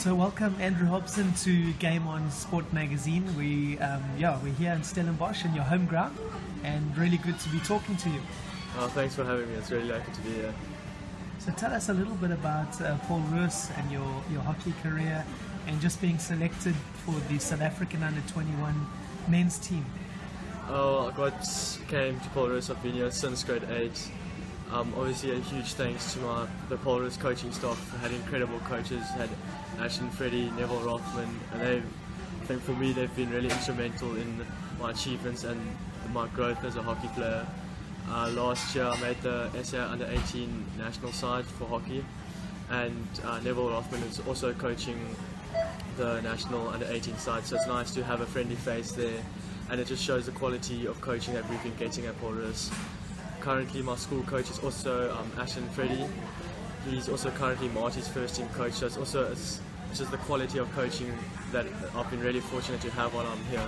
So welcome Andrew Hobson to Game On Sport Magazine. We're here in Stellenbosch in your home ground, and really good to be talking to you. Oh, thanks for having me. It's really lucky to be here. So tell us a little bit about Paul Roos and your hockey career, and just being selected for the South African under-21 men's team. Oh, I came to Paul Roos. I've been here since grade 8. Obviously a huge thanks to the Paul Roos coaching staff. I had incredible coaches, had Ashton, Freddie, Neville Rothman, and I think for me they've been really instrumental in my achievements and my growth as a hockey player. Last year I made the SA under-18 national side for hockey, and Neville Rothman is also coaching the national under-18 side, so it's nice to have a friendly face there, and it just shows the quality of coaching that we've been getting at Paul Roos. Currently my school coach is also Ashton Freddie. He's also currently Marty's first team coach, so it's just the quality of coaching that I've been really fortunate to have while I'm here.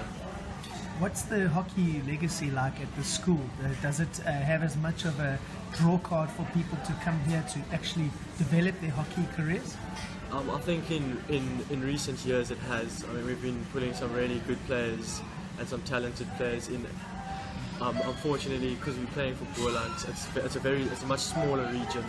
What's the hockey legacy like at the school? Does it have as much of a draw card for people to come here to actually develop their hockey careers? I think in recent years it has. I mean, we've been putting some really good players and some talented players in. Unfortunately, because we're playing for Boerland, it's a much smaller region,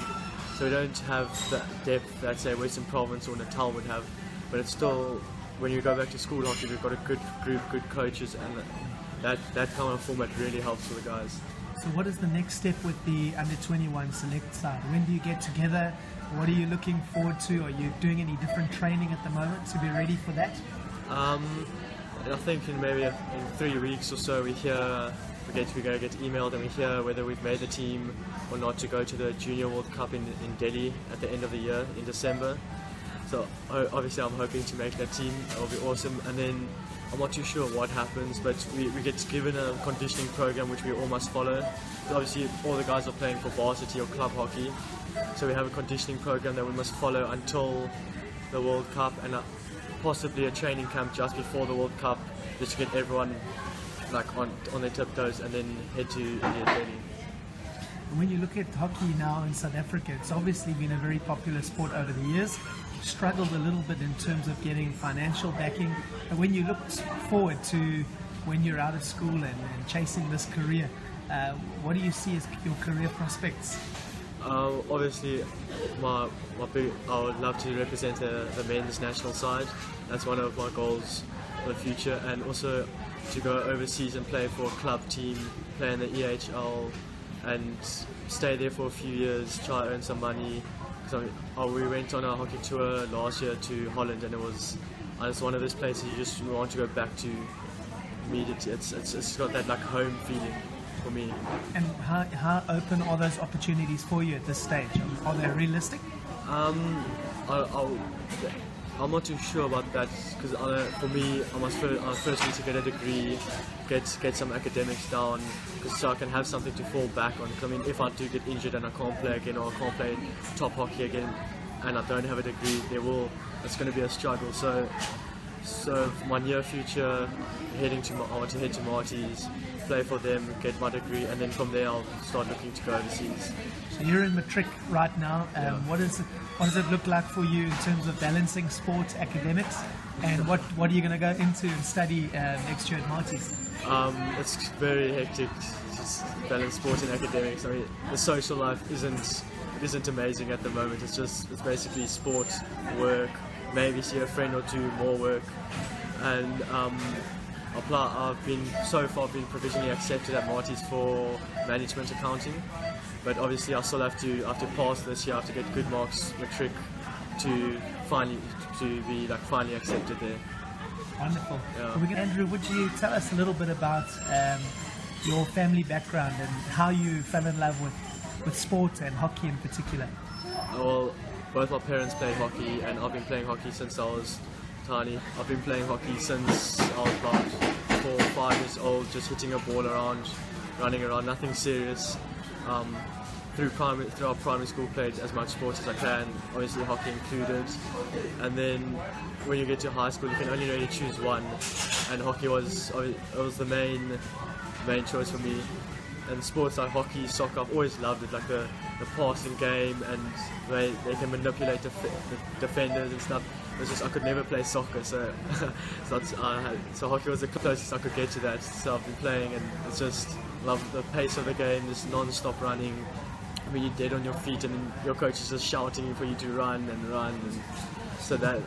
so we don't have the depth that say Western Province or Natal would have. But it's still, when you go back to school hockey, we've got a good group, good coaches, and that kind of format really helps for the guys. So what is the next step with the under-21 select side? When do you get together? What are you looking forward to? Are you doing any different training at the moment to be ready for that? I think in 3 weeks or so we go get emailed and we hear whether we've made the team or not to go to the Junior World Cup in Delhi at the end of the year in December. So obviously I'm hoping to make that team. It'll be awesome. And then I'm not too sure what happens, but we get given a conditioning program which we all must follow. Obviously all the guys are playing for varsity or club hockey, so we have a conditioning program that we must follow until the World Cup, and possibly a training camp just before the World Cup, just to get everyone like on their tiptoes, and then head to India training. When you look at hockey now in South Africa, it's obviously been a very popular sport over the years. Struggled a little bit in terms of getting financial backing. And when you look forward to when you're out of school and chasing this career, what do you see as your career prospects? Obviously, I would love to represent the men's national side. That's one of my goals for the future, and also to go overseas and play for a club team, play in the EHL, and stay there for a few years, try to earn some money. We went on a hockey tour last year to Holland, and it's one of those places you just want to go back to immediately. It's got that like home feeling for me. And how open are those opportunities for you at this stage? Are they realistic? I'm not too sure about that, because for me, I first need to get a degree, get some academics down, so I can have something to fall back on. I mean, if I do get injured and I can't play again, or I can't play top hockey again, and I don't have a degree, it's going to be a struggle. So for my near future, I want to head to Marty's, play for them, get my degree, and then from there I'll start looking to go overseas. So you're in matric right now. Yeah. What does it look like for you in terms of balancing sports, academics, and what are you going to go into and study next year at Marty's? It's very hectic, just balance sports and academics. I mean, the social life isn't amazing at the moment. It's basically sport, work, maybe see a friend or two, more work, and I've so far been provisionally accepted at Marty's for management accounting, but obviously I still have to pass this year. I have to get good marks matric to be finally accepted there. Wonderful. Yeah. Andrew, would you tell us a little bit about your family background and how you fell in love with sport and hockey in particular? Well, both my parents played hockey, and I've been playing hockey since I was tiny. I've been playing hockey since I was about 4 or 5 years old, just hitting a ball around, running around, nothing serious. Through our primary school, played as much sports as I can, obviously hockey included. And then when you get to high school, you can only really choose one, and hockey was the main choice for me. and sports like hockey, soccer, I've always loved it, like the passing game, and they can manipulate the defenders and stuff. It's just I could never play soccer, so so hockey was the closest I could get to that. So I've been playing, and it's just love the pace of the game, just non-stop running. I mean, you're dead on your feet, and your coach is just shouting for you to run, and so that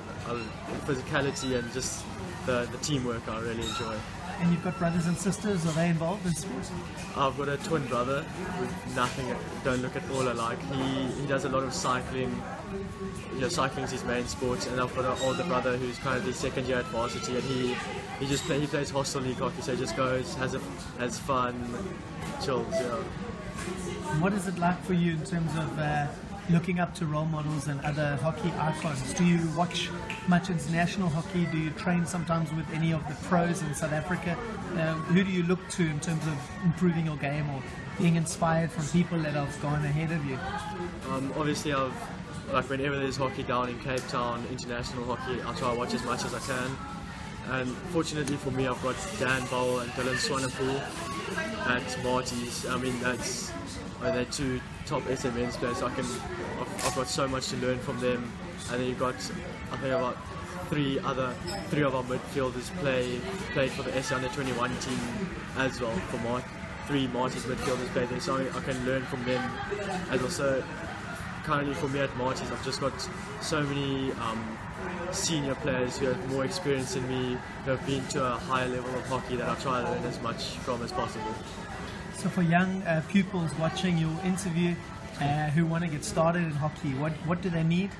physicality and just the teamwork I really enjoy. And you've got brothers and sisters, are they involved in sports? I've got a twin brother with nothing, don't look at all alike. He does a lot of cycling. Cycling is his main sport, and I've got an older brother who's currently second year at varsity, and he plays hostel league hockey, so he just goes, has fun, chills. What is it like for you in terms of looking up to role models and other hockey icons? Do you watch much international hockey? Do you train sometimes with any of the pros in South Africa? Who do you look to in terms of improving your game or being inspired from people that have gone ahead of you? Obviously, whenever there's hockey down in Cape Town, international hockey, I try to watch as much as I can. And fortunately for me, I've got Dan Bowell and Dylan Swanepoel at Marty's. I mean, they're two top SMNs players, so I've got so much to learn from them. And then you've got, I think, about three of our midfielders played for the SA Under 21 team as well. Three Marty's midfielders played there, so I can learn from them. And also, currently for me at Marty's, I've just got so many senior players who have more experience than me, who have been to a higher level of hockey, that I try to learn as much from as possible. So for young pupils watching your interview who want to get started in hockey, what do they need?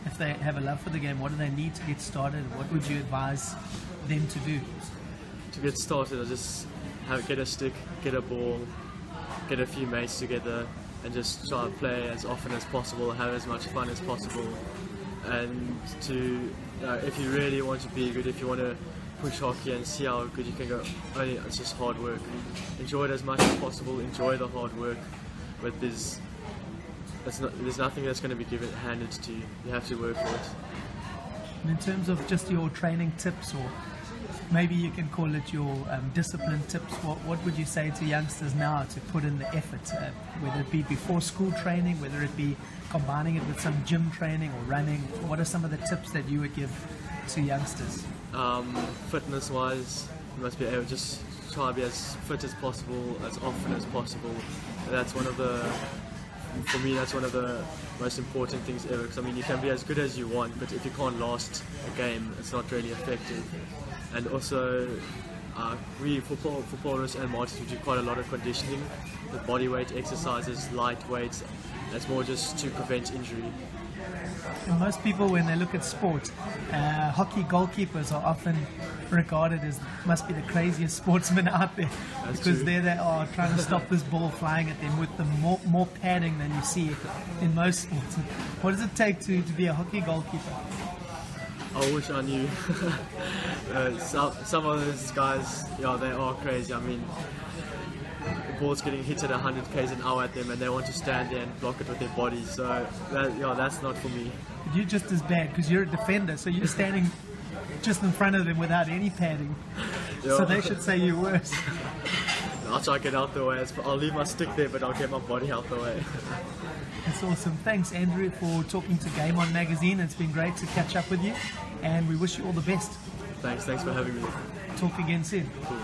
If they have a love for the game, what do they need to get started? What would you advise them to do? To get started, I just get a stick, get a ball, get a few mates together, and just try to play as often as possible, have as much fun as possible. And if you really want to be good, if you want to push hockey and see how good you can go, it's just hard work. Enjoy it as much as possible, enjoy the hard work, but there's nothing that's going to be handed to you. You have to work for it. And in terms of just your training tips, or maybe you can call it your discipline tips, what would you say to youngsters now to put in the effort, whether it be before school training, whether it be combining it with some gym training or running? What are some of the tips that you would give to youngsters? Fitness wise, you must be able to just try to be as fit as possible, as often as possible. For me, that's one of the most important things ever, because I mean, you can be as good as you want, but if you can't last a game, it's not really effective. And also, for Paul Roos and Marty's, we do quite a lot of conditioning with body weight exercises, light weights. That's more just to prevent injury. And most people, when they look at sport, hockey goalkeepers are often regarded as must be the craziest sportsmen out there. That's because true. There they are trying to stop this ball flying at them with the more padding than you see in most sports. What does it take to be a hockey goalkeeper? I wish I knew. Some of those guys, they are crazy. I mean, the ball's getting hit at 100 k's an hour at them, and they want to stand there and block it with their bodies. So that's not for me. But you're just as bad because you're a defender, so you're standing just in front of them without any padding. Yeah. So they should say you're worse. I'll try to get out the way. I'll leave my stick there, but I'll get my body out the way. That's awesome. Thanks, Andrew, for talking to Game On Magazine. It's been great to catch up with you, and we wish you all the best. Thanks for having me. Talk again soon. Cool.